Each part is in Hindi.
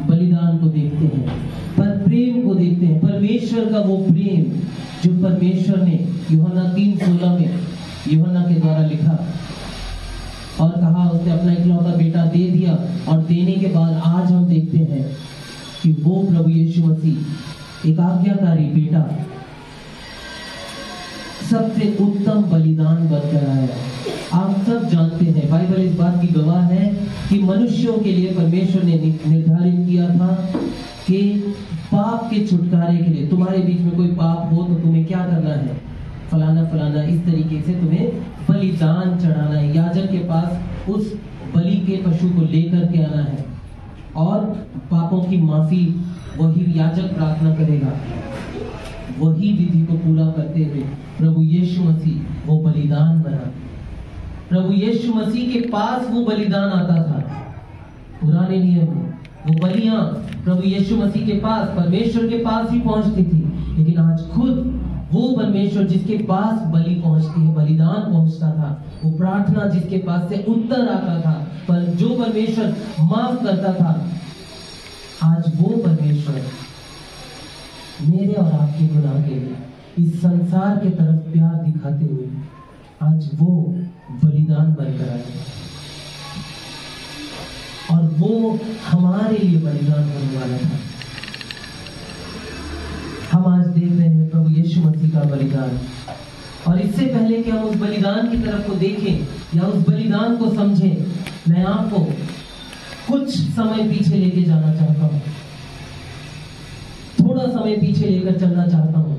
बलिदान को देखते हैं, पर प्रेम को देखते हैं, परमेश्वर का वो प्रेम जो परमेश्वर ने यूहन्ना 3:16 में यूहन्ना के द्वारा लिखा और कहा उसने अपना इकलौता बेटा दे दिया, और देने के बाद आज हम देखते हैं कि वो प्रभु यीशु मसीह एक आज्ञाकारी बेटा सबसे उत्तम बलिदान बनकर आया। आप सब जानते हैं, बाइबल इस बात की गवाह है कि मनुष्यों के लिए परमेश्वर ने निर्धारित किया था कि पाप के छुटकारे के लिए, तुम्हारे बीच में कोई पाप हो तो तुम्हें क्या करना है, फलाना फलाना इस तरीके से तुम्हें बलिदान चढ़ाना है, याजक के पास उस बलि के पशु को लेकर के आना है और पापों की माफी वही याजक प्रार्थना करेगा। वही विधि को पूरा करते हुए प्रभु यीशु मसीह वो बलिदान बना। प्रभु यीशु मसीह के पास वो बलिदान आता था। पुराने नियम में वो बलियां प्रभु यीशु मसीह के पास, परमेश्वर के पास ही पहुंचती थी, लेकिन आज खुद वो परमेश्वर जिसके पास बलि पहुंचती है, बलिदान पहुंचता था, वो प्रार्थना जिसके पास से उत्तर आता था, पर जो परमेश्वर माफ करता था, आज वो परमेश्वर मेरे और आपके गुनाह के लिए इस संसार के तरफ प्यार दिखाते हुए आज वो बलिदान बनकर आए और वो हमारे लिए बलिदान होने वाला था। हम आज देख रहे हैं प्रभु यीशु मसीह का बलिदान, और इससे पहले कि हम उस बलिदान की तरफ को देखें या उस बलिदान को समझें, मैं आपको कुछ समय पीछे लेके जाना चाहता हूं, थोड़ा समय पीछे लेकर चलना चाहता हूं।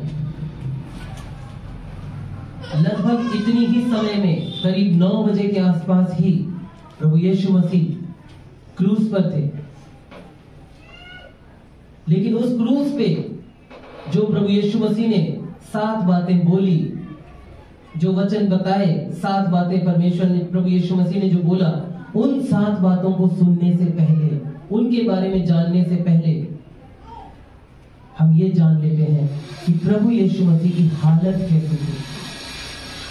लगभग इतनी ही समय में, करीब 9 बजे के आसपास ही प्रभु यीशु मसीह क्रूस पर थे। लेकिन उस क्रूस पे जो प्रभु यीशु मसीह ने 7 बातें बोली, जो वचन बताए, 7 बातें परमेश्वर ने, प्रभु यीशु मसीह ने जो बोला, उन 7 बातों को सुनने से पहले, उनके बारे में जानने से पहले हम ये जान लेते हैं कि प्रभु यीशु मसीह की हालत कैसी थी।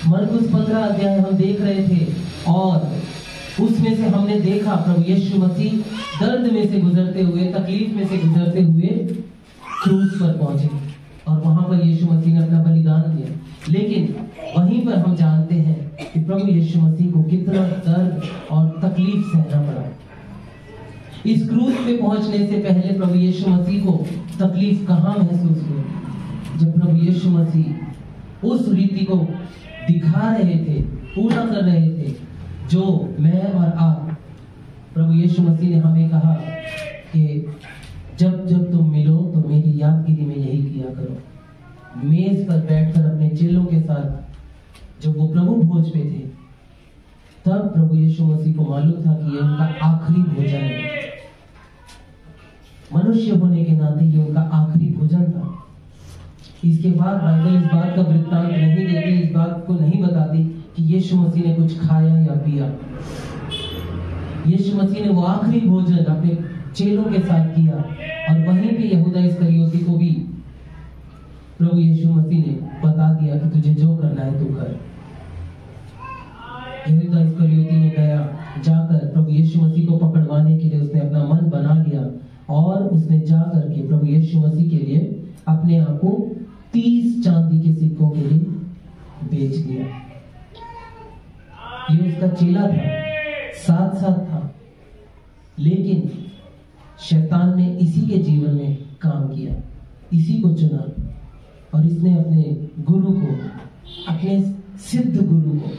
मरकुस 15 अध्याय हम देख रहे थे और उसमें से हमने देखा प्रभु यीशु मसीह दर्द में से गुजरते हुए, तकलीफ में से गुजरते हुए क्रूस पर पहुंचे और वहां पर यीशु मसीह ने अपना बलिदान दिया। लेकिन वहीं पर हम जानते हैं कि प्रभु यीशु मसीह को कितना दर्द और तकलीफ सहना पड़ा। इस क्रूस पे पहुंचने से पहले प्रभु यीशु मसीह को तकलीफ कहां महसूस हुई? जब प्रभु यीशु मसीह उस रीति को दिखा रहे थे, पूरा कर रहे थे, जो मैं और आप, प्रभु यीशु मसीह ने हमें कहा कि जब जब तुम मिलो तो मेरी यादगिरी में यही किया करो। मेज पर बैठकर अपने चेलों के साथ जब वो प्रभु भोज पे थे, तब प्रभु यीशु मसीह को मालूम था कि ये उनका आखिरी भोजन है। मनुष्य होने के नाते ये उनका आखिरी भोजन था। इसके बाद बाइबल इस बात का वृत्तांत नहीं देती, इस बात को नहीं बताती कि यीशु मसीह ने कुछ खाया या पिया। यीशु मसीह ने वो आखिरी भोजन अपने चेलों के साथ किया और वहीं पे यहूदा इस्करियोती को भी प्रभु यीशु मसीह ने बता दिया कि तुझे जो करना है तू कर। यहूदा इस्करियोती ने गया, जाकर प्रभु यीशु मसीह को पकड़वाने के लिए उसने अपना मन बना लिया और उसने जाकर के प्रभु यीशु मसीह के लिए अपने आप को 30 चांदी के सिक्कों के लिए बेच दिया। ये उसका चेला था, साथ साथ था, लेकिन शैतान ने इसी के जीवन में काम किया, इसी को चुना और इसने अपने गुरु को, अपने सिद्ध गुरु को,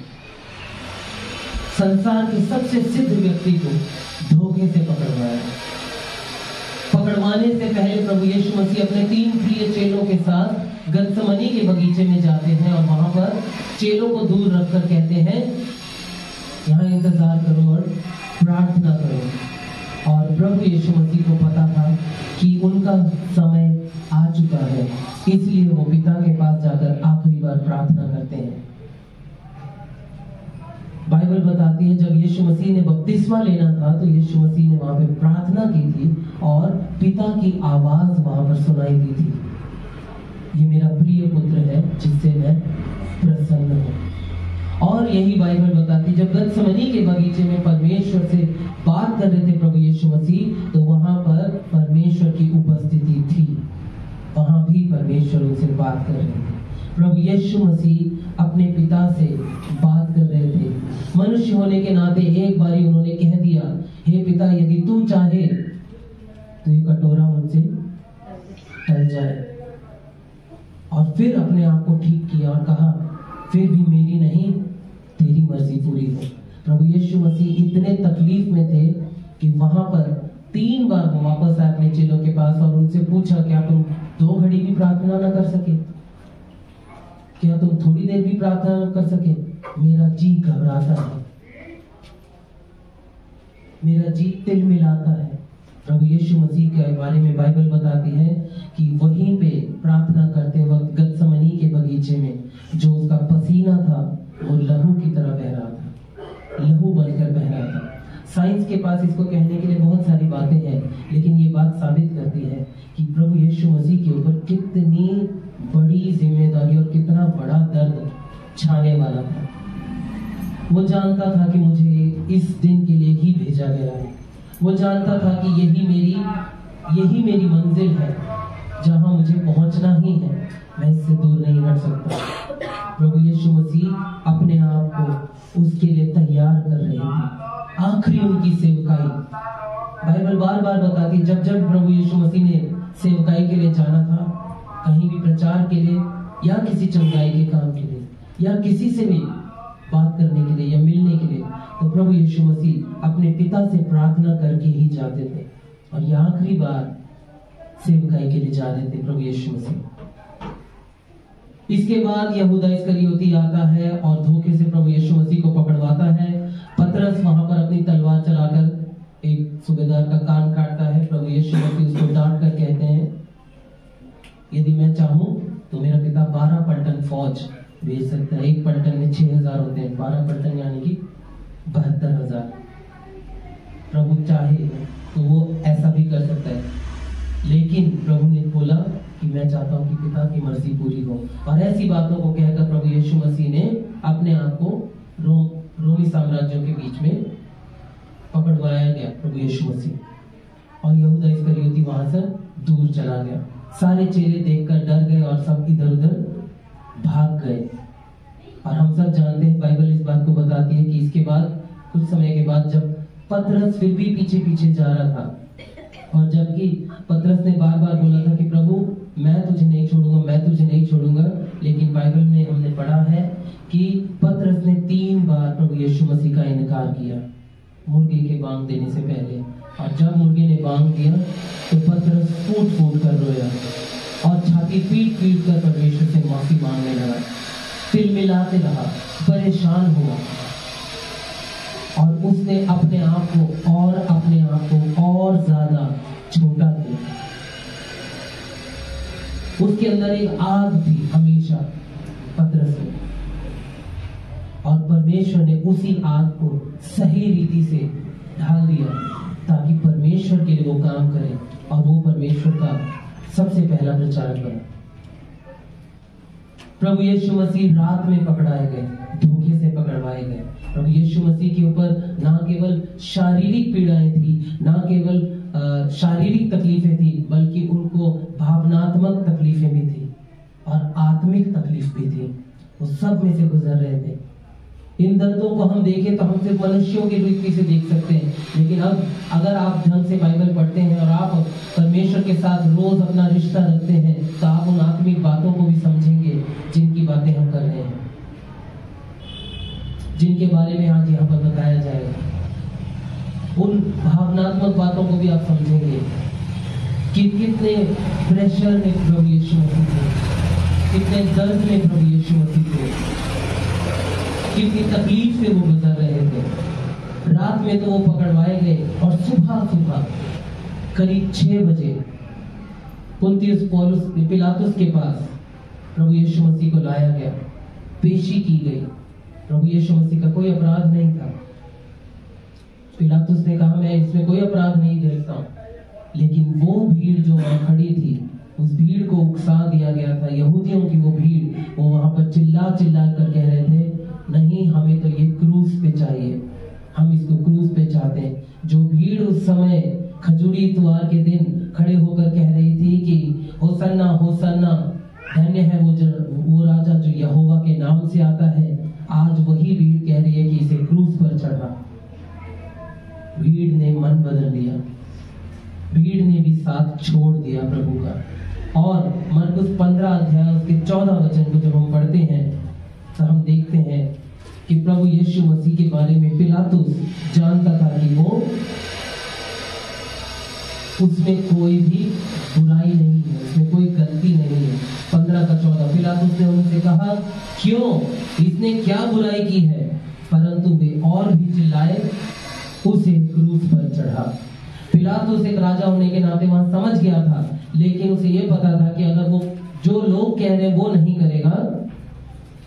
संसार के सबसे सिद्ध व्यक्ति को धोखे से पकड़वाया। पकड़वाने से पहले प्रभु यीशु मसीह अपने 3 प्रिय चेलों के साथ गत्समनी के बगीचे में जाते हैं और वहां पर चेलों को दूर रखकर कहते हैं, यहाँ इंतजार करो और प्रार्थना करो। और प्रभु यीशु मसीह को पता था कि उनका समय आ चुका है, इसलिए वो पिता के पास जाकर आखिरी बार प्रार्थना करते हैं। बाइबल बताती है जब यीशु मसीह ने बपतिस्मा लेना था तो यीशु मसीह ने वहां पे प्रार्थना की थी और पिता की आवाज वहां पर सुनाई दी थी, ये मेरा प्रिय पुत्र है जिससे मैं प्रसन्न हूं। और यही बाइबल बताती जब गत्समनी के बगीचे में परमेश्वर से बात कर रहे थे प्रभु यीशु मसीह, तो वहां पर परमेश्वर उनसे बात कर रहे थे। प्रभु यीशु मसीह अपने पिता से बात कर रहे थे। मनुष्य होने के नाते एक बारी उन्होंने कह दिया, हे पिता, यदि तू चाहे तो ये कटोरा मुझसे टल जाए। और फिर अपने आप को ठीक किया और कहा, फिर भी मेरी नहीं तेरी मर्जी पूरी हो। प्रभु यीशु मसीह इतने तकलीफ में थे कि वहां पर 3 बार वो वापस आए अपने चेलों के पास और उनसे पूछा, क्या तुम 2 घड़ी भी प्रार्थना ना कर सके? क्या तुम थोड़ी देर भी प्रार्थना ना कर सके? मेरा जी घबराता है, मेरा जी तिल मिलाता है। प्रभु यीशु मसीह के बारे में बाइबल बताती है कि वहीं पे प्रार्थना करते वक्त गतसमनी के बगीचे में जो उसका पसीना था वो लहू की तरह बह रहा था, लहू बनकर बह रहा था। साइंस के पास इसको कहने के लिए बहुत सारी बातें हैं, लेकिन ये बात साबित करती है कि प्रभु यीशु मसीह के ऊपर कितनी बड़ी जिम्मेदारी और कितना बड़ा दर्द छाने वाला था। वो जानता था कि मुझे इस दिन के लिए ही भेजा गया है। वो जानता था कि यही मेरी मंजिल है, जहां मुझे पहुंचना ही है, मैं इससे दूर नहीं हट सकता। प्रभु यीशु मसीह अपने आप को उसके लिए तैयार कर रहे थे। आखिरी उनकी सेवकाई, बाइबल बार बार बताती, जब जब प्रभु यीशु मसीह ने सेवकाई के लिए जाना था, कहीं भी प्रचार के लिए या किसी चंगाई के काम के लिए या किसी से भी बात करने के लिए या मिलने के लिए, तो प्रभु यीशु मसीह अपने पिता से प्रार्थना करके ही जाते थे। और ये आखिरी बार सेवकाई के लिए जा रहे थे प्रभु यीशु मसीह। इसके बाद यहूदा इस्करियोती आता है और धोखे से प्रभु यीशु मसीह को पकड़वाता है। पतरस वहां पर अपनी तलवार चलाकर एक सूबेदार का कान काटता है। प्रभु यीशु मसीह उसको डांट कर कहते हैं, यदि मैं चाहूं तो मेरा पिता 12 पलटन फौज भेज सकता है। एक पलटन में 6000 होते हैं, 12 पलटन यानी कि 72,000। प्रभु चाहे तो वो ऐसा भी कर सकता है, लेकिन प्रभु ने बोला कि मैं चाहता हूं कि पिता की मर्जी पूरी हो। और ऐसी बातों को कहकर प्रभु यीशु मसीह ने अपने आप को रोमी साम्राज्यों के बीच में पकड़वाया गया प्रभु यीशु मसीह। और यहूदा इस्करियोती वहां से दूर चला गया। सारे चेले देखकर डर गए और सब इधर उधर भाग गए। और हम सब जानते हैं, बाइबल इस बात को बताती है कि इसके बाद कुछ समय के बाद जब पतरस फिर भी पीछे पीछे जा रहा था, और जबकि पतरस ने बार बार बोला था कि प्रभु मैं तुझे नहीं छोड़ूंगा, मैं तुझे नहीं छोड़ूंगा, लेकिन बाइबल में हमने पढ़ा है कि पतरस ने 3 बार प्रभु यीशु मसीह का इनकार किया मुर्गे के बांग देने से पहले। और जब मुर्गे ने बांग दिया तो पतरस फूट फूट कर रोया और छाती पीट पीट कर परमेश्वर से माफी मांगने लगा, तिल मिलाते रहा, परेशान हुआ। और उसने अपने आप को और ज्यादा छोटा किया। उसके अंदर एक आग थी हमेशा पतरस में, और परमेश्वर ने उसी आग को सही रीति से ढाल दिया ताकि परमेश्वर के लिए वो काम करे और वो परमेश्वर का सबसे पहला प्रचारक बना। प्रभु यीशु मसीह रात में पकड़ाए गए, धोखे से पकड़वाए गए। प्रभु यीशु मसीह के ऊपर ना केवल शारीरिक पीड़ाएं थी, ना केवल शारीरिक तकलीफें थी, बल्कि उनको भावनात्मक तकलीफें भी थी और आत्मिक तकलीफ भी थी। वो सब में से गुजर रहे थे। इन दर्दों को हम देखें तो हम सिर्फ मनुष्यों की रीति से देख सकते हैं, लेकिन अब अगर आप ढंग से बाइबल पढ़ते हैं और आप परमेश्वर के साथ रोज अपना रिश्ता रखते हैं, तो आप उन आत्मिक बातों को भी समझेंगे जिनकी बातें हम कर रहे हैं, जिनके बारे में आज यहाँ पर बताया जाएगा। उन भावनात्मक बातों को भी आप समझेंगे कि कितने प्रेशर में प्रभु यीशु मसीह थे, कितने दर्द में प्रभु यीशु मसीह थे, कितनी तकलीफ से वो गुजर रहे थे। रात में तो वो पकड़वाए गए और सुबह करीब 6 बजे पुन्तियुस पिलातुस के पास प्रभु यीशु मसीह को लाया गया, पेशी की गई। प्रभु यीशु मसीह का कोई अपराध नहीं था। पिलातुस ने कहा, मैं इसमें कोई अपराध नहीं देखता हूं, लेकिन वो भीड़ जो वहां खड़ी थी, उस भीड़ को उकसा दिया गया था। यहूदियों की वो भीड़, वो वहां पर चिल्ला चिल्ला कर कह रहे थे, नहीं, हमें तो ये क्रूस पे चाहिए, हम इसको क्रूस पे चाहते हैं। जो भीड़ उस समय खजूरी इतवार के दिन खड़े होकर कह रही थी कि होसन्ना होसन्ना, धन्य है वो राजा जो यहोवा के नाम से आता है। आज वही भीड़ कह रही है कि इसे क्रूस पर चढ़ा। भीड़ ने मन बदल लिया, भीड़ ने भी साथ छोड़ दिया प्रभु का। और मरकुस 15 अध्याय उसके 14 वचन को जब हम पढ़ते हैं तो हम देखते हैं कि प्रभु यीशु मसीह के बारे में पिलातुस जानता था कि वो उसमें कोई भी बुराई नहीं है, उसमें कोई गलती नहीं है। 15 का 14 पिलातुस ने उनसे कहा, क्यों, इसने क्या बुराई की है? परंतु वे और भी चिल्लाए, उसे क्रूस पर चढ़ा। पिलातुस एक राजा होने के नाते वहां समझ गया था, लेकिन उसे यह पता था कि अगर वो जो लोग कह रहे हैं वो नहीं करेगा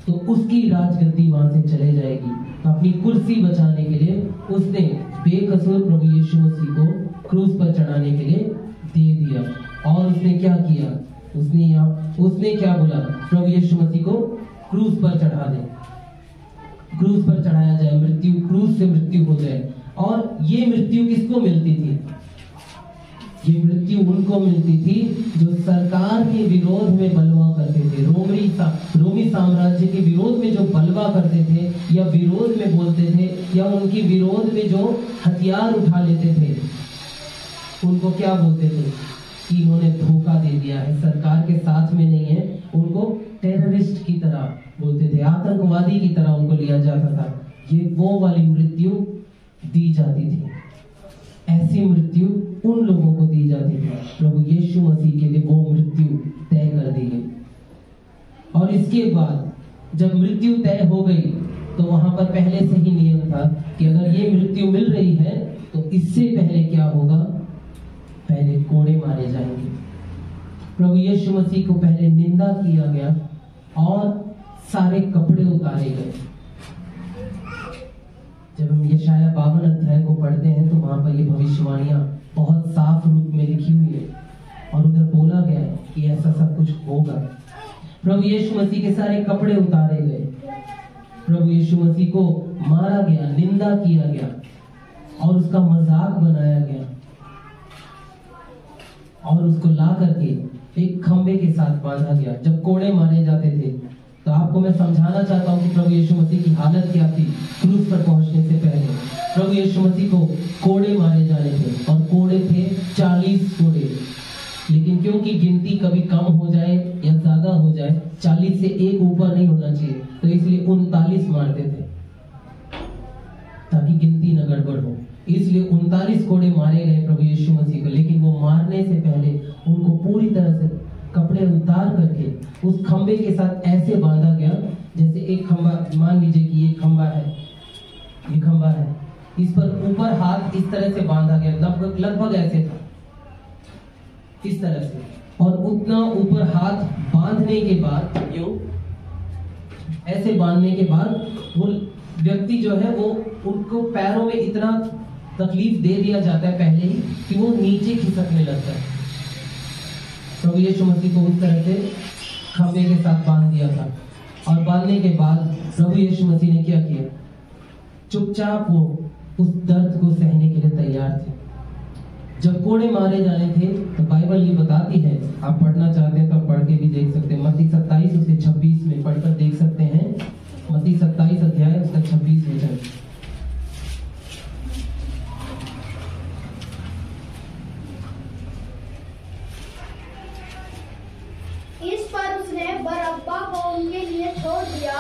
तो उसकी राजगद्दी वहां से चले जाएगी। तो अपनी कुर्सी बचाने के लिए उसने बेकसूर प्रभु यीशु मसीह को क्रूस पर चढ़ाने के लिए दे दिया। और उसने क्या किया? उसने क्या बोला? प्रभु यीशु मसीह को क्रूस पर चढ़ा दे, क्रूस पर चढ़ाया जाए, मृत्यु, क्रूस से मृत्यु हो जाए। और ये मृत्यु किसको मिलती थी? ये मृत्यु उनको मिलती थी जो सरकार के विरोध में बलवा करते थे, रोमी साम्राज्य के विरोध में जो बलवा करते थे या विरोध में बोलते थे या उनकी विरोध में जो हथियार उठा लेते थे, उनको क्या बोलते थे कि इन्होंने धोखा दे दिया है, सरकार के साथ में नहीं है। उनको टेररिस्ट की तरह बोलते थे, आतंकवादी की तरह उनको लिया जाता था। ये वो वाली मृत्यु दी जाती थी, ऐसी मृत्यु उन लोगों को दी जाती थी। प्रभु यीशु मसीह के लिए वो मृत्यु तय कर दी गई। और इसके बाद जब मृत्यु तय हो गई तो वहां पर पहले से ही नियम था कि अगर ये मृत्यु मिल रही है तो इससे पहले क्या होगा? पहले कोड़े मारे जाएंगे। प्रभु यीशु मसीह को पहले निंदा किया गया और सारे कपड़े उतारे गए। जब हम यशाया 52 अध्याय को पढ़ते हैं तो वहां पर ये भविष्यवाणियां बहुत साफ रूप में लिखी हुई है और उधर बोला गया है कि ऐसा सब कुछ होगा। प्रभु यीशु मसीह के सारे कपड़े उतारे गए, प्रभु यीशु मसीह को मारा गया, निंदा किया गया और उसका मजाक बनाया गया और उसको ला करके एक खंबे के साथ बांधा गया। जब कोड़े मारे जाते थे तो आपको मैं समझाना चाहता हूं कि प्रभु यीशु मसीह की हालत क्या थी। क्रूस पर पहुंचने से पहले प्रभु यीशु मसीह को कोड़े मारे जाने थे और कोड़े थे 40 कोड़े। लेकिन क्योंकि गिनती कभी कम हो जाए या ज्यादा हो जाए, 40 से एक ऊपर नहीं होना चाहिए, तो इसलिए 39 मारते थे ताकि गिनती न गड़बड़ हो। इसलिए 39 कोड़े मारे गए प्रभु यीशु मसीह को। लेकिन वो मारने से पहले उनको पूरी तरह से कपड़े उतार करके उस खंबे के साथ ऐसे बांधा गया जैसे एक खंबा, मान लीजिए कि ये खंबा है, ये खंबा है, इस पर ऊपर हाथ इस तरह से बांधा गया, लगभग ऐसे था, इस तरह से। और उतना ऊपर हाथ बांधने के बाद, यूं ऐसे बांधने के बाद वो व्यक्ति जो है वो, उनको पैरों में इतना तकलीफ दे दिया जाता है पहले ही कि वो नीचे खिसकने लगता है। प्रभु यीशु मसीह को उस तरह से खंबे के साथ बांध दिया था। और बांधने के बाद प्रभु यीशु मसीह ने क्या किया? चुपचाप वो उस दर्द को सहने के लिए तैयार थे। जब कोड़े मारे जाने थे तो बाइबल ये बताती है, आप पढ़ना चाहते हैं तो पढ़ के भी देख सकते हैं। मत्ती 27 उसके 26 में पढ़कर देख सकते हैं। मत्ती 27 अध्याय उसका 26 वचन। इस पर उसने बरअब्बा को उनके लिए छोड़ दिया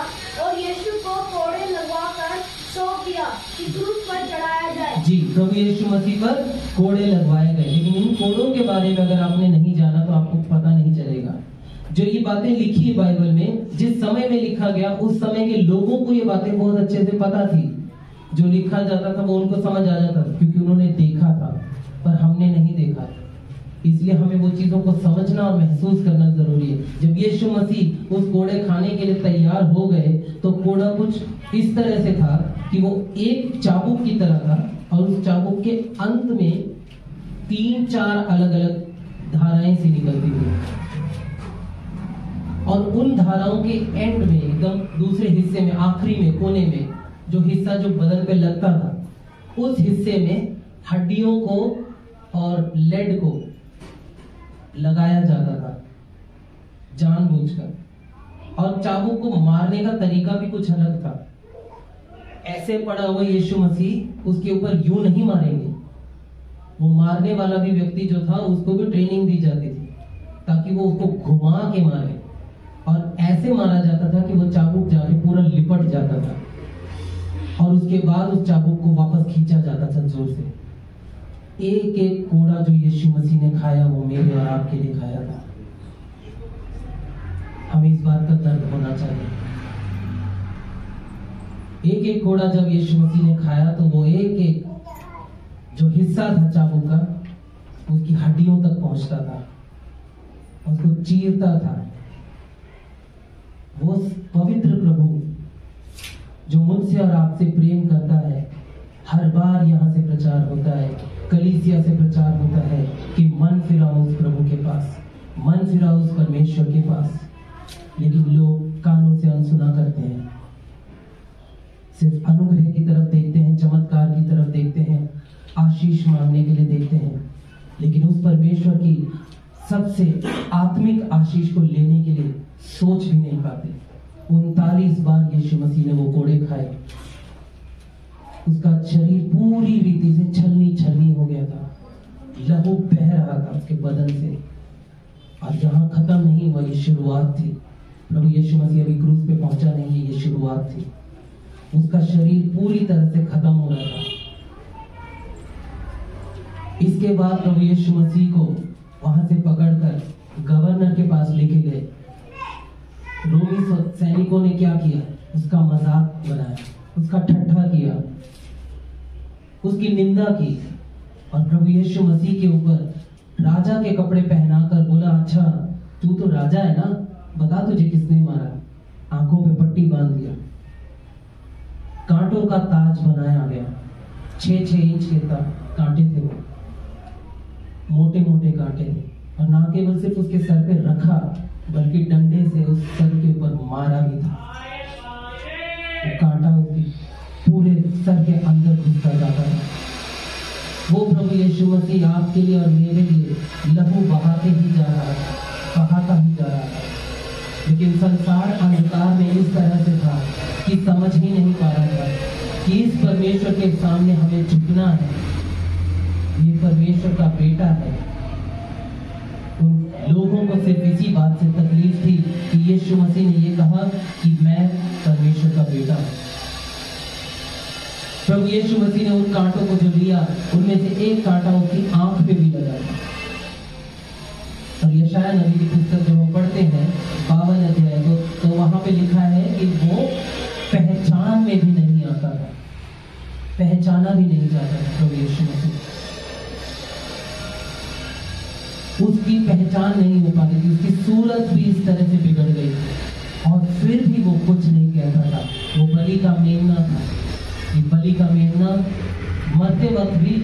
और यीशु को कोड़े लगवाकर सौंप दिया कि क्रूस पर चढ़ाया जाए। जी, प्रभु यीशु मसीह पर कोड़े लगवाए गए। लेकिन इन कोड़ों के बारे में अगर आपने नहीं जाना तो आपको पता नहीं चलेगा। जो ये बातें लिखी है बाइबल में, जिस समय में लिखा गया उस समय के लोगों को ये बातें बहुत अच्छे से पता थी। जो लिखा जाता था वो उनको समझ आ जाता था क्योंकि उन्होंने देखा था, पर हमने नहीं देखा। इसलिए हमें वो चीजों को समझना और महसूस करना जरूरी है। जब यीशु मसीह उस कोड़े खाने के लिए तैयार हो गए तो कोड़ा कुछ इस तरह से था कि वो एक चाबुक की तरह था और उस चाबुक के अंत में 3-4 अलग अलग धाराएं सी निकलती थी और उन धाराओं के एंड में, एकदम दूसरे हिस्से में, आखिरी में, कोने में, जो हिस्सा जो बदन पे लगता था, उस हिस्से में हड्डियों को और लेड को लगाया जाता था जानबूझकर, और चाबुक को मारने का तरीका भी कुछ अलग था। ऐसे पड़ा हुआ यीशु मसीह उसके ऊपर यूं नहीं मारेंगे। वो मारने वाला भी व्यक्ति जो था उसको भी ट्रेनिंग दी जाती थी ताकि वो उसको घुमा के मारे, और ऐसे मारा जाता था कि वो चाबुक जाके पूरा लिपट जाता था, और उसके बाद उस चाबुक को वापस खींचा जाता था जोर से। एक एक कोड़ा जो यीशु मसीह ने खाया वो मेरे और आपके लिए खाया था। हमें इस बात का दर्द होना चाहिए। एक एक कोड़ा जब यीशु मसीह ने खाया तो वो एक एक जो हिस्सा था चाबुक का उसकी हड्डियों तक पहुंचता था, उसको चीरता था। वो पवित्र प्रभु जो मुझसे और आपसे प्रेम करता है, हर बार यहाँ से प्रचार होता है, कलीसिया से प्रचार होता है कि मन फिराओ उस प्रभु के पास, मन फिराओ उस परमेश्वर के पास। लेकिन लोग कानों से अनसुना करते हैं, सिर्फ अनुग्रह की तरफ देखते हैं, चमत्कार की तरफ देखते हैं, आशीष मांगने के लिए देखते हैं, लेकिन उस परमेश्वर की सबसे आत्मिक आशीष को लेने के लिए सोच भी नहीं पाते। 39 बार यीशु मसीह ने वो कोड़े खाए, उसका शरीर पूरी रीति से छलनी छलनी हो गया था, लहू बह रहा था उसके बदन से। और यहाँ खत्म नहीं हुआ, ये शुरुआत थी। प्रभु यीशु मसीह अभी क्रूस पे पहुंचा नहीं, ये शुरुआत थी। उसका शरीर पूरी तरह से खत्म हो रहा था। इसके बाद प्रभु यीशु मसीह को वहां से पकड़कर गवर्नर के पास लेके गए। रोमी सैनिकों ने क्या किया? उसका मजाक बनाया, उसका ठट्ठा किया, उसकी निंदा की, और प्रभु यीशु मसीह के ऊपर राजा के कपड़े पहनाकर बोला, अच्छा तू तो राजा है ना, बता तुझे किसने मारा। आंखों पे पट्टी बांध दिया, कांटों का ताज बनाया गया, 6-6 इंच के कांटे थे, वो मोटे मोटे कांटे थे, और ना केवल सिर्फ उसके सर पे रखा बल्कि डंडे से उस सर के ऊपर मारा भी था। वो कांटा उसके पूरे सर के अंदर घुसता जाता था। वो प्रभु यीशु मसीह आपके लिए और मेरे लिए लहू बहाते ही जा रहा था, बहाता ही जा रहा था। लेकिन संसार अंधकार में इस तरह से था कि समझ ही नहीं पा रहा था कि इस परमेश्वर के सामने हमें झुकना है, ये परमेश्वर का बेटा है। उन लोगों को सिर्फ इसी बात से तकलीफ थी कि यीशु मसीह ने ये कहा कि मैं परमेश्वर का बेटा हूं। प्रभु यीशु मसीह ने उन कांटों को जो लिया, उनमें से एक कांटा उसकी आंख पे भी लगा। और यशायाह नबी की पुस्तक जब हम पढ़ते हैं 52 अध्याय तो वहां पे लिखा है कि वो पहचान में भी नहीं आता था, पहचाना भी नहीं जाता था। प्रभु यीशु मसीह उसकी पहचान नहीं हो पाती थी, उसकी सूरत भी इस तरह से बिगड़ गई थी, और फिर भी वो कुछ नहीं कहता था। वो बलि का मेमना था, ये बलि का मेमना मरते वक्त भी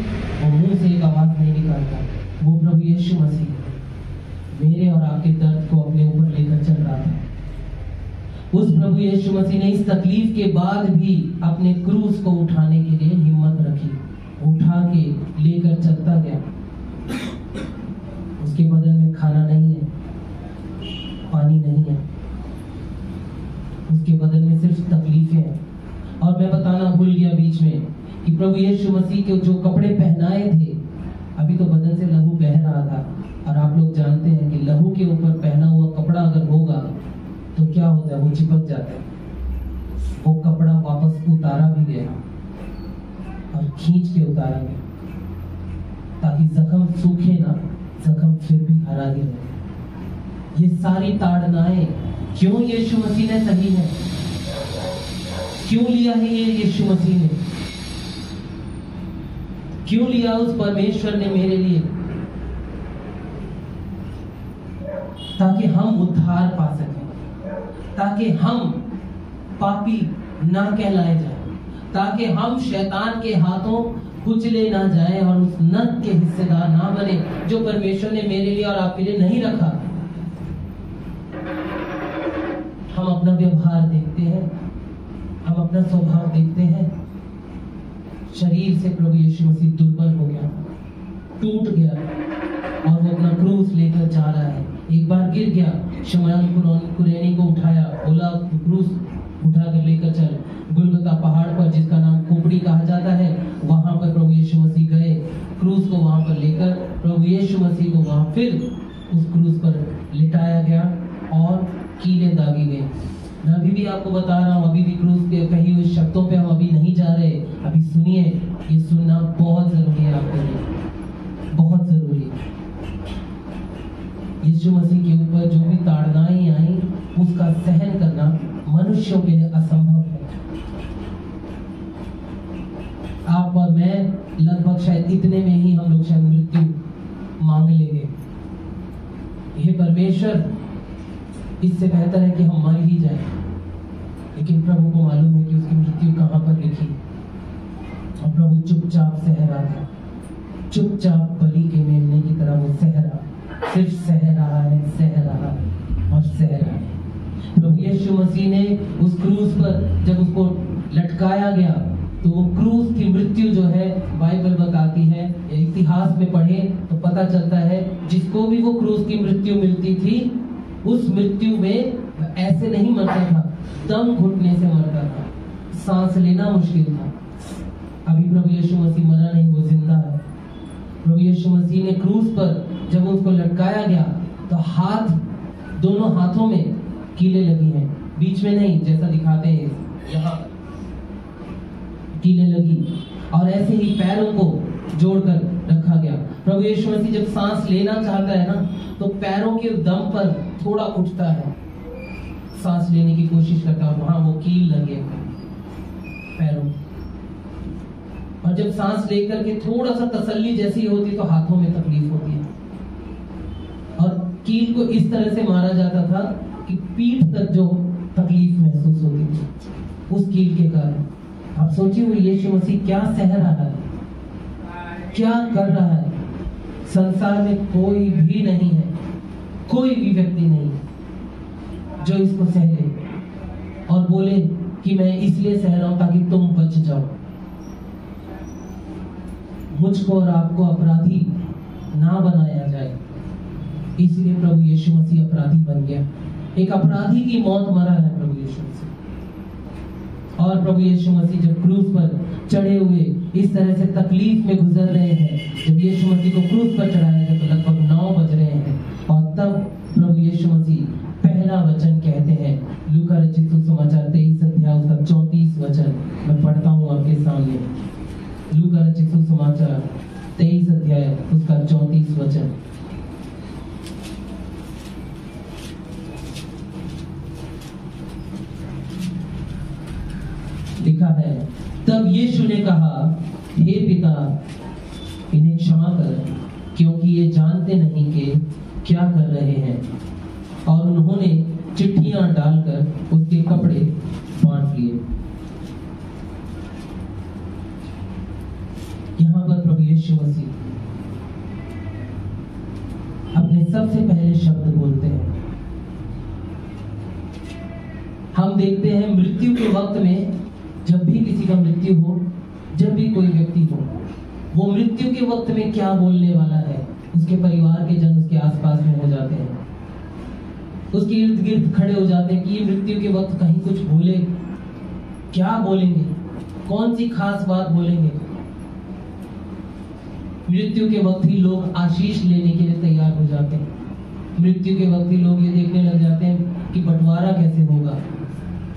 वो मुंह से एक आवाज नहीं निकालता। वो प्रभु यीशु मसीह मेरे और आपके दर्द को अपने ऊपर लेकर चल रहा था। उस प्रभु यीशु मसीह ने इस तकलीफ के बाद भी अपने क्रूस को उठाने के लिए हिम्मत रखी, उठा के लेकर चलता गया। उसके बदन में खाना नहीं है, पानी नहीं है, उसके बदन में सिर्फ तकलीफें हैं। और मैं बताना भूल गया बीच में कि प्रभु यीशु मसीह के जो कपड़े पहनाए थे, अभी तो बदन से लहू बह रहा था, और आप लोग जानते हैं कि लहू के ऊपर पहना हुआ कपड़ा अगर होगा तो क्या होता है, वो चिपक जाता है। वो कपड़ा वापस उतारा भी गया और खींच के उतारा गया ताकि जख्म सूखे ना, जख्म फिर भी हरा ही रहे। ये सारी ताड़नाएं क्यों यीशु मसीह ने सही है? क्यों लिया है ये यीशु मसीह ने? क्यों लिया उस परमेश्वर ने मेरे लिए? ताकि हम उद्धार पा सकें, ताकि हम पापी ना कहलाए जाए, ताकि हम शैतान के हाथों कुचले ना जाए और उस नरक के हिस्सेदार ना बने जो परमेश्वर ने मेरे लिए और आपके लिए नहीं रखा। हम अपना व्यवहार देखते हैं, हम अपना स्वभाव देखते हैं। शरीर से प्रभु यीशु मसीह दुर्बल हो गया, टूट गया, और वो अपना क्रूस लेकर जा गिर गया। शमयान कुरैनी को उठाया, बोला क्रूस उठा कर लेकर चल। गुलगुता पहाड़ पर, जिसका नाम खोपड़ी कहा जाता है, वहां पर प्रभु यीशु मसीह गए। क्रूस को वहां पर लेकर प्रभु यीशु मसीह को वहां फिर उस क्रूस पर लिटाया गया और कीलें दागी गई। मैं अभी भी आपको बता रहा हूँ, अभी भी क्रूस के कही हुए शब्दों पे हम अभी नहीं जा रहे। अभी सुनिए, ये सुनना बहुत जरूरी है आपके लिए, बहुत जरूरी है। यीशु मसीह के ऊपर जो भी ताड़नाएं आई, उसका सहन करना मनुष्यों के लिए असंभव है। आप और मैं लगभग शायद इतने में ही हम लोग शायद मृत्यु मांग लेंगे। हे परमेश्वर, इससे बेहतर है कि हम मर ही जाएं। लेकिन प्रभु को मालूम है कि उसकी मृत्यु कहां पर लिखी, और प्रभु चुपचाप सह रहा था। चुपचाप बलि के मेमने की तरह वो सह रहा, सिर्फ सह रहा है, सह रहा है और सह रहा है। प्रभु यीशु मसीह ने उस क्रूस पर जब उसको लटकाया गया, तो वो क्रूस की मृत्यु जो है बाइबल बताती है, इतिहास में पढ़े तो पता चलता है, जिसको भी वो क्रूस की मृत्यु मिलती थी, उस मृत्यु में ऐसे नहीं मरता था, दम घुटने से मरता था, सांस लेना मुश्किल था। अभी प्रभु यीशु मसीह मरा नहीं, वो जिंदा है। प्रभु यीशु मसीह ने क्रूस पर जब उसको लटकाया गया, तो हाथ, दोनों हाथों में कीलें लगी हैं, बीच में नहीं, जैसा दिखाते हैं यहाँ कीलें लगी, और ऐसे ही पैरों को जोड़कर रखा गया। प्रभु यीशु मसीह जब सांस लेना चाहता है ना, तो पैरों के दम पर थोड़ा उठता है, सांस लेने की कोशिश करता है, वहां वो कील लगे पैरों। और जब सांस लेकर के थोड़ा सा तसल्ली जैसी होती, तो हाथों में तकलीफ होती है। और कील को इस तरह से मारा जाता था कि पीठ तक जो तकलीफ महसूस होती थी उस कील के कारण। आप सोचिए, वो यीशु मसीह क्या सह रहा है, क्या कर रहा है। संसार में कोई भी नहीं है, कोई भी व्यक्ति नहीं जो इसको सह ले और बोले कि मैं इसलिए सह रहा हूं ताकि तुम बच जाओ। मुझको और आपको अपराधी ना बनाया जाए, इसलिए प्रभु यीशु मसीह अपराधी बन गया। एक अपराधी की मौत मरा है प्रभु यीशु मसीह। और प्रभु यीशु मसीह जब क्रूस पर चढ़े हुए इस तरह से तकलीफ में गुजर रहे हैं, जब यीशु मसीह को क्रूस पर चढ़ाया गया तो लगभग 9 बज रहे हैं, और तब प्रभु यीशु मसीह पहला वचन कहते हैं। लूका रचित सुसमाचार 23 अध्याय उसका 34 वचन मैं पढ़ता हूँ आपके सामने। लूका रचित सुसमाचार 23 अध्याय उसका 34 वचन। लिखा है, तब यीशु ने कहा, हे पिता, इन्हें क्षमा कर, क्योंकि ये जानते नहीं कि क्या कर रहे हैं। और उन्होंने चिट्ठियां डालकर उसके कपड़े बांट लिए। यहां पर प्रभु यीशु मसीह अपने सबसे पहले शब्द बोलते हैं। हम देखते हैं मृत्यु के वक्त में, जब भी किसी का मृत्यु हो, जब भी कोई व्यक्ति हो, वो मृत्यु के वक्त में क्या बोलने वाला है, उसके परिवार के जन उसके आसपास में हो जाते हैं, उसके इर्द गिर्द खड़े हो जाते हैं कि ये मृत्यु के वक्त कहीं कुछ बोले, क्या बोलेंगे, कौन सी खास बात बोलेंगे। मृत्यु के वक्त ही लोग आशीष लेने के लिए तैयार हो जाते हैं। मृत्यु के वक्त ही लोग ये देखने लग जाते हैं कि बंटवारा कैसे होगा,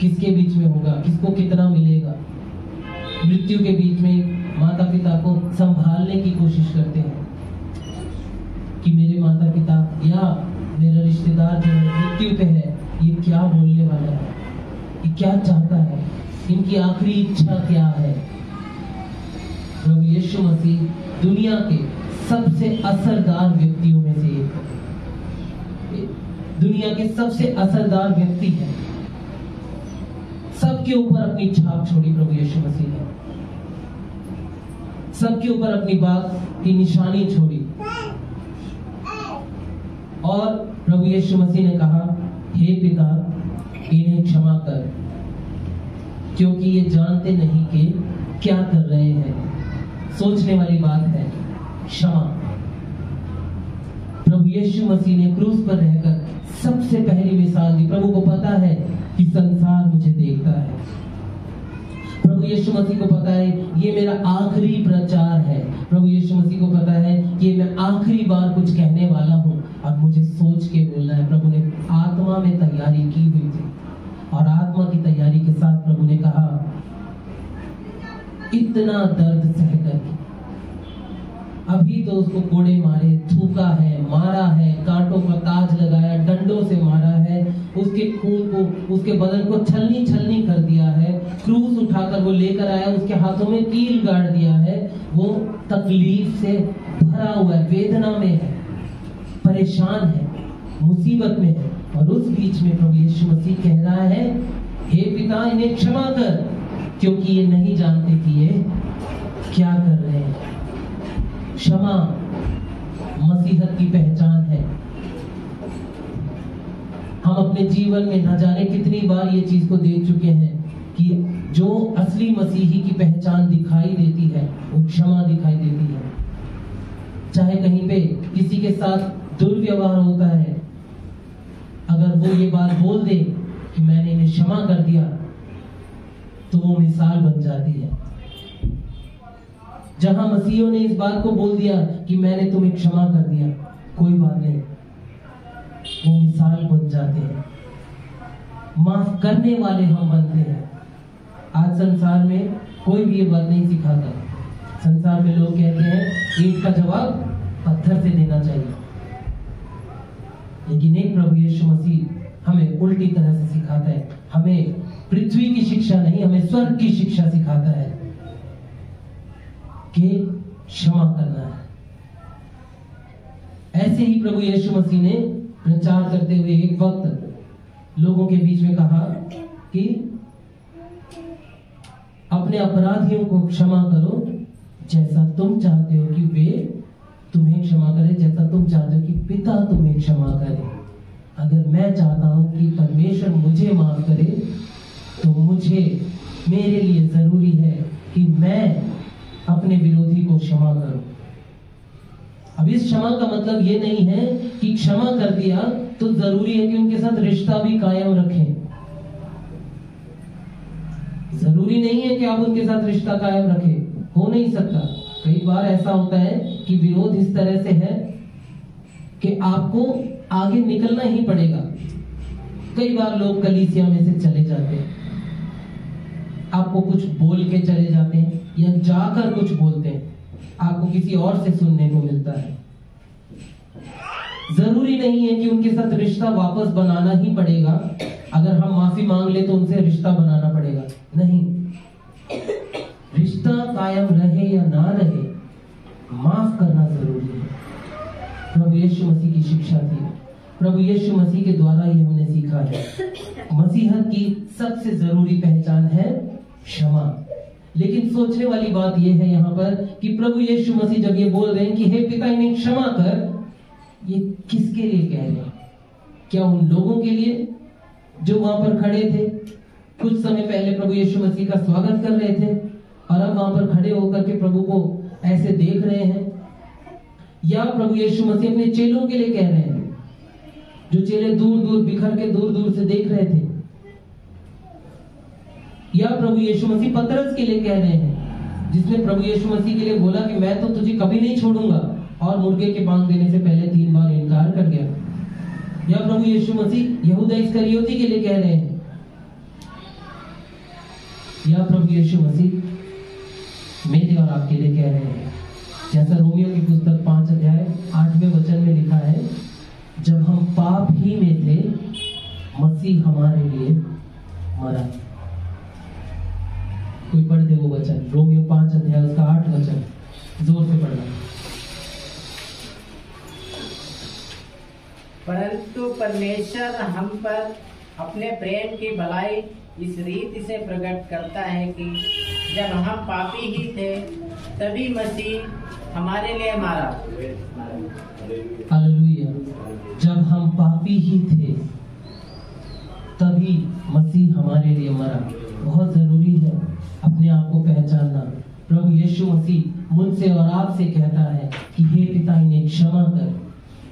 किसके बीच में होगा, किसको कितना मिलेगा। मृत्यु के बीच में माता पिता को संभालने की कोशिश करते हैं कि मेरे माता पिता या मेरा रिश्तेदार जो मृत्यु पे है, ये क्या बोलने वाला है, ये क्या चाहता है, इनकी आखिरी इच्छा क्या है। प्रभु यीशु मसीह दुनिया के सबसे असरदार व्यक्तियों में से एक है, दुनिया के सबसे असरदार व्यक्ति है। सबके ऊपर अपनी छाप छोड़ी प्रभु यीशु मसीह ने, सबके ऊपर अपनी बात की निशानी छोड़ी। और प्रभु यीशु मसीह ने कहा, हे पिता, इन्हें क्षमा कर, क्योंकि ये जानते नहीं कि क्या कर रहे हैं। सोचने वाली बात है, क्षमा। प्रभु यीशु मसीह ने क्रूस पर रहकर सबसे पहली मिसाल दी। प्रभु को पता है कि संसार मुझे देखता है। प्रभु यीशु मसीह को पता है ये मेरा आखिरी प्रचार है। प्रभु यीशु मसीह को पता है कि मैं आखिरी बार कुछ कहने वाला हूँ और मुझे सोच के बोलना है। प्रभु ने आत्मा में तैयारी की हुई थी और आत्मा की तैयारी के साथ प्रभु ने कहा, इतना दर्द सहकर अभी तो उसको कोड़े मारे, थूका है, मारा है, कांटों का ताज लगाया, डंडों से मारा है, उसके खून को, उसके बदन को छलनी छलनी कर दिया है, क्रूस उठाकर वो लेकर आया, उसके हाथों में कील गाड़ दिया है। वो तकलीफ से भरा हुआ है, वेदना में है, परेशान है, मुसीबत में है। और उस बीच में प्रभु यीशु मसीह कह रहा है, हे पिता इन्हें क्षमा कर, क्योंकि ये नहीं जानते कि ये क्या कर रहे हैं। क्षमा मसीहत की पहचान है। हम अपने जीवन में न जाने कितनी बार ये चीज को देख चुके हैं कि जो असली मसीही की पहचान दिखाई देती है वो क्षमा दिखाई देती है। चाहे कहीं पे किसी के साथ दुर्व्यवहार होता है, अगर वो ये बात बोल दे कि मैंने इन्हें क्षमा कर दिया, तो वो मिसाल बन जाती है। जहां मसीहों ने इस बात को बोल दिया कि मैंने तुम्हें क्षमा कर दिया, कोई बात नहीं, वो मिसाल बन जाते हैं, माफ करने वाले हम बनते हैं। आज संसार में कोई भी ये बात नहीं सिखाता। संसार में लोग कहते हैं ईंट का जवाब पत्थर से देना चाहिए, लेकिन एक प्रभु यीशु मसीह हमें उल्टी तरह से सिखाता है। हमें पृथ्वी की शिक्षा नहीं, हमें स्वर्ग की शिक्षा सिखाता है कि क्षमा करना है। ऐसे ही प्रभु यीशु मसीह ने प्रचार करते हुए एक वक्त लोगों के बीच में कहा कि अपने अपराधियों को क्षमा करो जैसा तुम चाहते हो कि वे तुम्हें क्षमा करें, जैसा तुम चाहते हो कि पिता तुम्हें क्षमा करे। अगर मैं चाहता हूं कि परमेश्वर मुझे माफ करे, तो मुझे, मेरे लिए जरूरी है कि मैं अपने विरोधी को क्षमा करूं। अब इस क्षमा का मतलब ये नहीं है कि क्षमा कर दिया तो जरूरी है कि उनके साथ रिश्ता भी कायम रखें। जरूरी नहीं है कि आप उनके साथ रिश्ता कायम रखें, हो नहीं सकता। कई बार ऐसा होता है कि विरोध इस तरह से है कि आपको आगे निकलना ही पड़ेगा। कई बार लोग कलीसिया में से चले जाते हैं, आपको कुछ बोल के चले जाते हैं या जाकर कुछ बोलते हैं, आपको किसी और से सुनने को मिलता है। जरूरी नहीं है कि उनके साथ रिश्ता वापस बनाना ही पड़ेगा। अगर हम माफी मांग ले तो उनसे रिश्ता बनाना पड़ेगा, नहीं। रिश्ता कायम रहे या ना रहे, माफ करना जरूरी है। प्रभु यीशु मसीह की शिक्षा थी, प्रभु यीशु मसीह के द्वारा ही हमने सीखा है। मसीहत की सबसे जरूरी पहचान है क्षमा। लेकिन सोचने वाली बात यह है यहाँ पर कि प्रभु यीशु मसीह जब ये बोल रहे हैं कि हे पिता इन्हें क्षमा कर, ये किसके लिए कह रहे हैं? क्या उन लोगों के लिए जो वहां पर खड़े थे, कुछ समय पहले प्रभु यीशु मसीह का स्वागत कर रहे थे और अब वहां पर खड़े होकर के प्रभु को ऐसे देख रहे हैं? या प्रभु यीशु मसीह अपने चेलों के लिए कह रहे हैं, जो चेले दूर दूर बिखर के दूर दूर से देख रहे थे? या प्रभु यीशु मसीह पतरस के लिए कह रहे हैं, जिसने प्रभु यीशु मसीह के लिए बोला कि मैं तो तुझे कभी नहीं छोड़ूंगा, और मुर्गे के बांग देने से पहले 3 बार इनकार कर गया? या प्रभु यीशु मसीह यहूदा इस्करियोती के लिए कह रहे हैं? या प्रभु यीशु मसीह मेरे और आपके लिए कह रहे हैं? जैसा रोमियो की पुस्तक 5 अध्याय 8वें वचन में लिखा है, जब हम पाप ही में थे मसीह हमारे लिए मरा। कोई पढ़ दे वो वचन, रोमियो 5 अध्याय उसका 8 वचन, जोर से पढ़ना। परंतु परमेश्वर हम पर अपने प्रेम की भलाई इस रीति से प्रकट करता है कि जब हम पापी ही थे तभी मसीह हमारे लिए मरा। हालेलुया। जब हम पापी ही थे तभी मसीह हमारे लिए मरा। बहुत जरूरी है अपने आप को पहचानना। प्रभु यीशु मसीह मुझसे और आपसे कहता है कि हे पिता इन्हें क्षमा कर,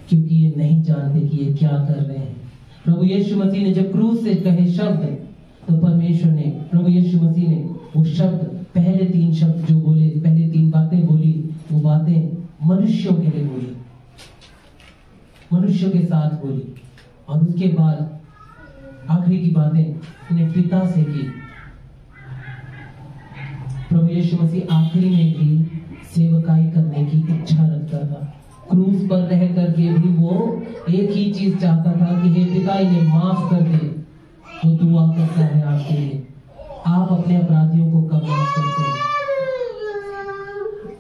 क्योंकि ये नहीं जानते कि ये क्या कर रहे हैं। प्रभु यीशु मसीह ने जब क्रूस से कहे शब्द, तो परमेश्वर ने, प्रभु यीशु मसीह ने वो शब्द, पहले 3 शब्द जो बोले, पहले 3 बातें बोली, वो बातें मनुष्यों के लिए बोली, मनुष्यों के साथ बोली, और उसके बाद आखिरी की बातें अपने पिता से की। प्रभु यीशु मसीह आखिरी में भी सेवकाई करने की इच्छा रखता था। क्रूस पर रह करके भी वो एक ही चीज चाहता था कि हे पिता, इन्हें माफ कर दे। वो दुआ करता है आपके लिए। आप अपने अपराधियों को कब माफ करते हैं?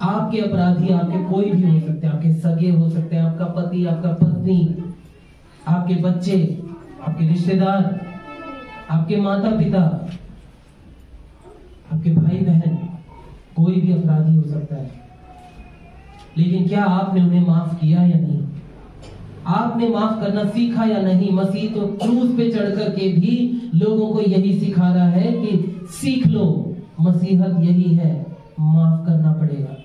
आपके अपराधी आपके कोई भी हो सकते हैं, आपके सगे हो सकते हैं, आपका पति, आपका पत्नी, आपके बच्चे, आपके रिश्तेदार, आपके माता पिता, आपके भाई बहन, कोई भी अपराधी हो सकता है। लेकिन क्या आपने उन्हें माफ किया या नहीं? आपने माफ करना सीखा या नहीं? मसीह तो क्रूस पे चढ़ करके भी लोगों को यही सिखा रहा है कि सीख लो, मसीहत यही है, माफ करना पड़ेगा।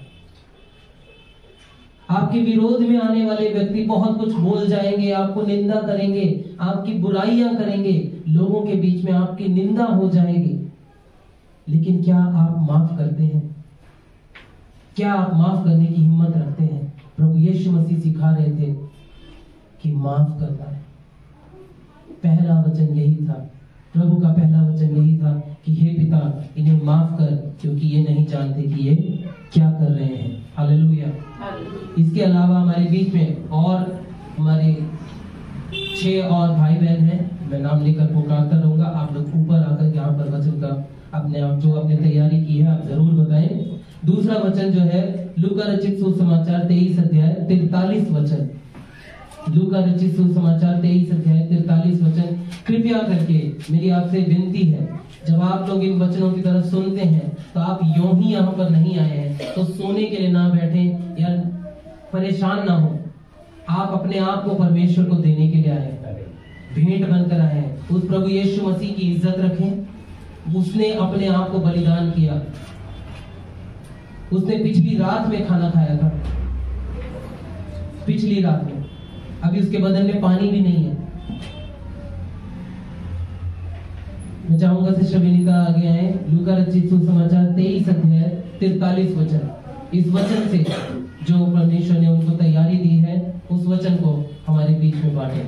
आपके विरोध में आने वाले व्यक्ति बहुत कुछ बोल जाएंगे, आपको निंदा करेंगे, आपकी बुराइयां करेंगे, लोगों के बीच में आपकी निंदा हो जाएगी। लेकिन क्या आप माफ करते हैं? क्या आप माफ करने की हिम्मत रखते हैं? प्रभु यीशु मसीह सिखा रहे थे कि माफ करना है। पहला वचन यही था, प्रभु का पहला वचन यही था कि हे पिता, इन्हें माफ कर, क्योंकि ये नहीं जानते कि ये क्या कर रहे हैं। हालेलुया। इसके अलावा हमारे बीच में और हमारे 6 और भाई बहन हैं। मैं नाम लेकर पुकारता रहूंगा, आप लोग ऊपर आकर यहाँ पर वचन का अपने आप जो आपने तैयारी की है आप जरूर बताएं। दूसरा वचन जो है लूका रचित सुसमाचार 23 अध्याय 43 वचन। लूका रचित सुसमाचार 23 अध्याय 43 वचन। कृपया करके मेरी आपसे विनती है, जब आप लोग इन वचनों की तरफ सुनते हैं तो आप यूं ही यहाँ पर नहीं आए हैं तो सोने के लिए ना बैठे या परेशान ना हो। आप अपने आप को परमेश्वर को देने के लिए आए हैं, भेंट बनकर आए हैं। उस प्रभु यीशु मसीह की इज्जत रखें। उसने अपने आप को बलिदान किया। उसने पिछली रात में खाना खाया था, पिछली रात में। अभी उसके बदन में पानी भी नहीं है। मैं चाहूंगा सिस्टर विनीता आगे आए। लूका रचित सुसमाचार 23 अध्याय 43 वचन। इस वचन से जो परमेश्वर ने उनको तैयारी दी है, उस वचन को हमारे बीच में बांटे।